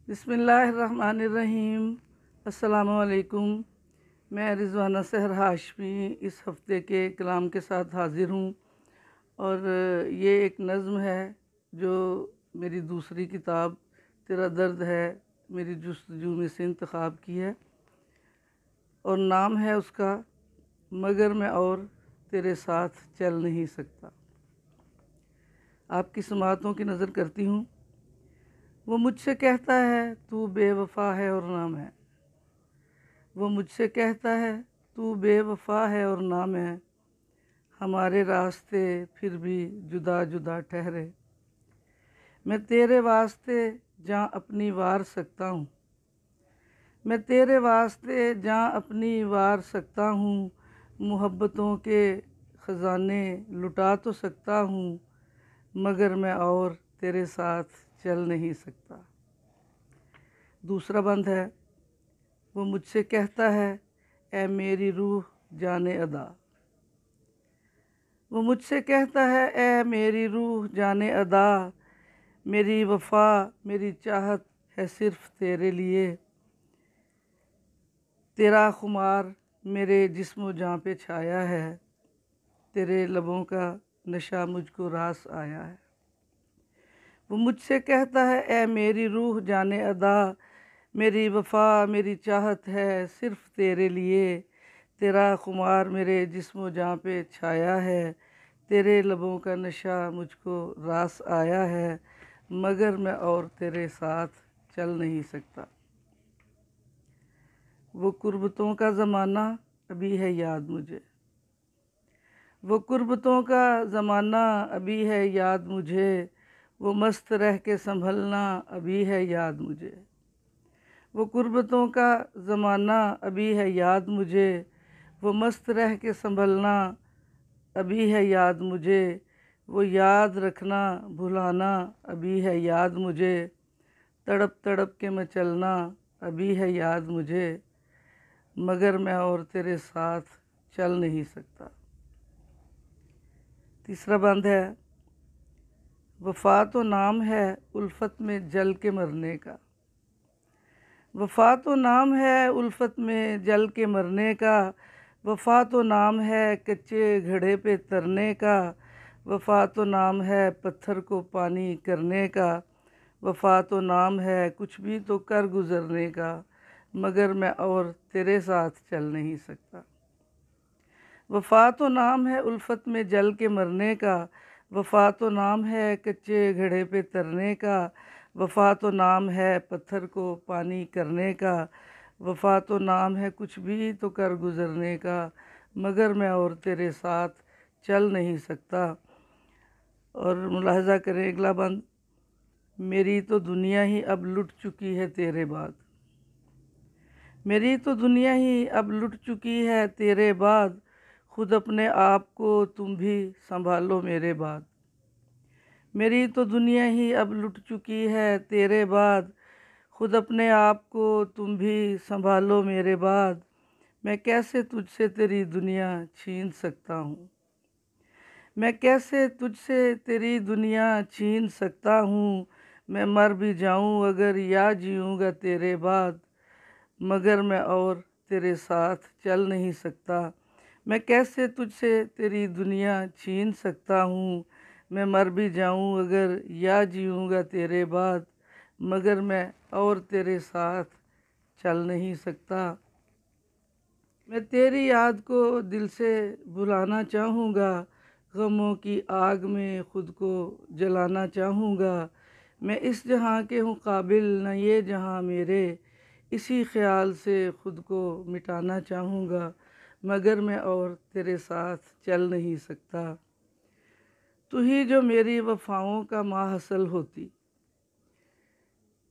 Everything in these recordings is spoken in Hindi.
बिस्मिल्लाहिर्रहमानिर्रहीम। अस्सलामुअलैकुम। मैं रिज़वाना सहर हाशमी इस हफ़्ते के कलाम के साथ हाज़िर हूँ और ये एक नज़्म है जो मेरी दूसरी किताब तेरा दर्द है मेरी जुस्तजू में से इंतखाब की है और नाम है उसका मगर मैं और तेरे साथ चल नहीं सकता। आपकी समातों की नज़र करती हूँ। वो मुझसे कहता है तू बेवफ़ा है और नाम है। वो मुझसे कहता है तू बेवफ़ा है और नाम है। हमारे रास्ते फिर भी जुदा जुदा ठहरे। मैं तेरे वास्ते जहाँ अपनी वार सकता हूँ। मैं तेरे वास्ते जहाँ अपनी वार सकता हूँ। मोहब्बतों के ख़जाने लुटा तो सकता हूँ मगर मैं और तेरे साथ चल नहीं सकता। दूसरा बंद है। वो मुझसे कहता है ऐ मेरी रूह जाने अदा। वो मुझसे कहता है ऐ मेरी रूह जाने अदा। मेरी वफ़ा मेरी चाहत है सिर्फ़ तेरे लिए। तेरा खुमार मेरे जिस्म जान पे छाया है। तेरे लबों का नशा मुझको रास आया है। वो मुझसे कहता है ऐ मेरी रूह जाने अदा। मेरी वफ़ा मेरी चाहत है सिर्फ़ तेरे लिए। तेरा खुमार मेरे जिस्म जान पे छाया है। तेरे लबों का नशा मुझको रास आया है मगर मैं और तेरे साथ चल नहीं सकता। वो कुर्बतों का ज़माना अभी है याद मुझे। वो कुर्बतों का ज़माना अभी है याद मुझे। वो मस्त रह के संभलना अभी है याद मुझे। वो कुर्बतों का ज़माना अभी है याद मुझे। वो मस्त रह के संभलना अभी है याद मुझे। वो याद रखना भुलाना अभी है याद मुझे। तड़प तड़प के मैं चलना अभी है याद मुझे मगर मैं और तेरे साथ चल नहीं सकता। तीसरा बंद है। वफ़ा तो नाम है उल्फत में जल के मरने का। वफ़ा तो नाम है उल्फत में जल के मरने का। वफ़ा तो नाम है कच्चे घड़े पे तरने का। वफ़ा तो नाम है पत्थर को पानी करने का। वफ़ा तो नाम है कुछ भी तो कर गुज़रने का मगर मैं और तेरे साथ चल नहीं सकता। वफ़ा तो नाम है उल्फत में जल के मरने का। वफ़ा तो नाम है कच्चे घड़े पे तरने का। वफ़ा तो नाम है पत्थर को पानी करने का। वफ़ा तो नाम है कुछ भी तो कर गुज़रने का मगर मैं और तेरे साथ चल नहीं सकता। और मुलाहज़ा करें अगला बंद। मेरी तो दुनिया ही अब लुट चुकी है तेरे बाद। मेरी तो दुनिया ही अब लुट चुकी है तेरे बाद। खुद अपने आप को तुम भी संभालो मेरे बाद। मेरी तो दुनिया ही अब लुट चुकी है तेरे बाद। खुद अपने आप को तुम भी संभालो मेरे बाद। मैं कैसे तुझसे तेरी दुनिया छीन सकता हूँ। मैं कैसे तुझसे तेरी दुनिया छीन सकता हूँ। मैं मर भी जाऊँ अगर या जीऊँगा तेरे बाद मगर मैं और तेरे साथ चल नहीं सकता। मैं कैसे तुझसे तेरी दुनिया छीन सकता हूँ। मैं मर भी जाऊँ अगर या जीऊँगा तेरे बाद मगर मैं और तेरे साथ चल नहीं सकता। मैं तेरी याद को दिल से भुलाना चाहूँगा। गमों की आग में ख़ुद को जलाना चाहूँगा। मैं इस जहाँ के हूँ काबिल न ये जहाँ मेरे। इसी ख़्याल से ख़ुद को मिटाना चाहूँगा मगर मैं और तेरे साथ चल नहीं सकता। तू ही जो मेरी वफ़ाओं का माहसल होती।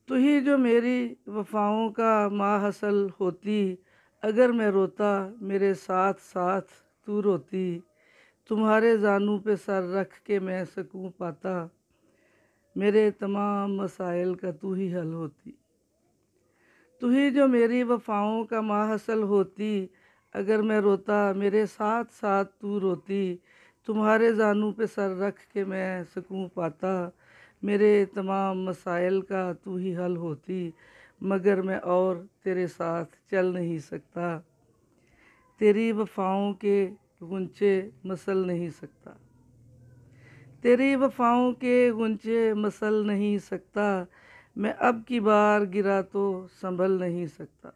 तू ही जो मेरी वफ़ाओं का माहसल होती। अगर मैं रोता मेरे साथ साथ तू रोती। तुम्हारे जानू पे सर रख के मैं सकूं पाता। मेरे तमाम मसाइल का तू ही हल होती। तू ही जो मेरी वफ़ाओं का माहसल होती। अगर मैं रोता मेरे साथ साथ तू रोती। तुम्हारे जानू पे सर रख के मैं सकूं पाता। मेरे तमाम मसाइल का तू ही हल होती, मगर मैं और तेरे साथ चल नहीं सकता। तेरी वफ़ाओं के गुंचे मसल नहीं सकता, तेरी वफ़ाओं के गुंचे मसल नहीं सकता। मैं अब की बार गिरा तो संभल नहीं सकता,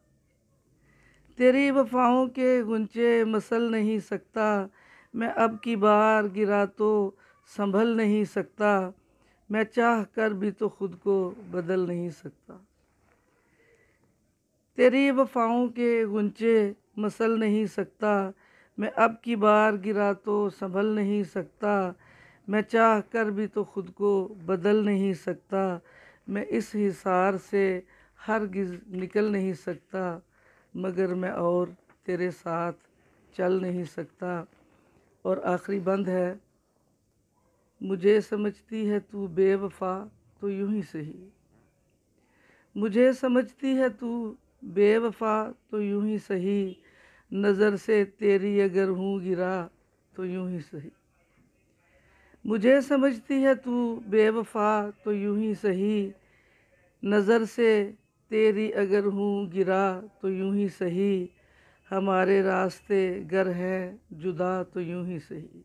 तेरी वफ़ाओं के गुंचे मसल नहीं सकता। मैं अब की बार गिरा तो संभल नहीं सकता। मैं चाह कर भी तो खुद को बदल नहीं सकता, तेरी वफ़ाओं के गुंचे मसल नहीं सकता। मैं अब की बार गिरा तो संभल नहीं सकता। मैं चाह कर भी तो खुद को बदल नहीं सकता। मैं इस हिसार से हरगिज़ निकल नहीं सकता, मगर मैं और तेरे साथ चल नहीं सकता। और आखिरी बंद है, मुझे समझती है तू बेवफ़ा तो यूं ही सही, मुझे समझती है तू बेवफ़ा तो यूं ही सही। नज़र से तेरी अगर हूँ गिरा तो यूं ही सही, मुझे समझती है तू बेवफ़ा तो यूं ही सही। नज़र से तेरी अगर हूँ गिरा तो यूं ही सही। हमारे रास्ते गर हैं जुदा तो यूं ही सही,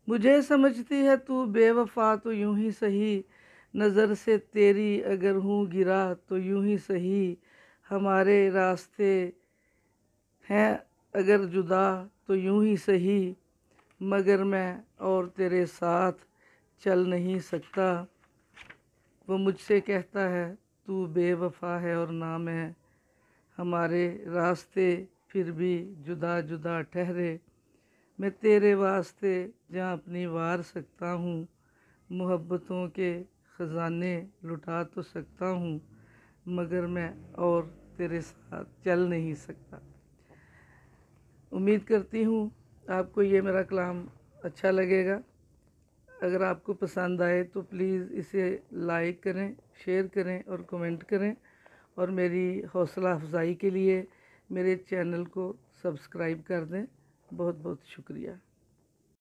मुझे समझती है तू बेवफ़ा तो यूं ही सही। नज़र से तेरी अगर हूँ गिरा तो यूं ही सही। हमारे रास्ते हैं अगर जुदा तो यूं ही सही, मगर मैं और तेरे साथ चल नहीं सकता। वो मुझसे कहता है तू बेवफ़ा है और नाम है, हमारे रास्ते फिर भी जुदा जुदा ठहरे। मैं तेरे वास्ते जहाँ अपनी वार सकता हूँ, मोहब्बतों के ख़जाने लुटा तो सकता हूँ, मगर मैं और तेरे साथ चल नहीं सकता। उम्मीद करती हूँ आपको ये मेरा कलाम अच्छा लगेगा। अगर आपको पसंद आए तो प्लीज़ इसे लाइक करें, शेयर करें और कमेंट करें। और मेरी हौसला अफजाई के लिए मेरे चैनल को सब्सक्राइब कर दें। बहुत बहुत शुक्रिया।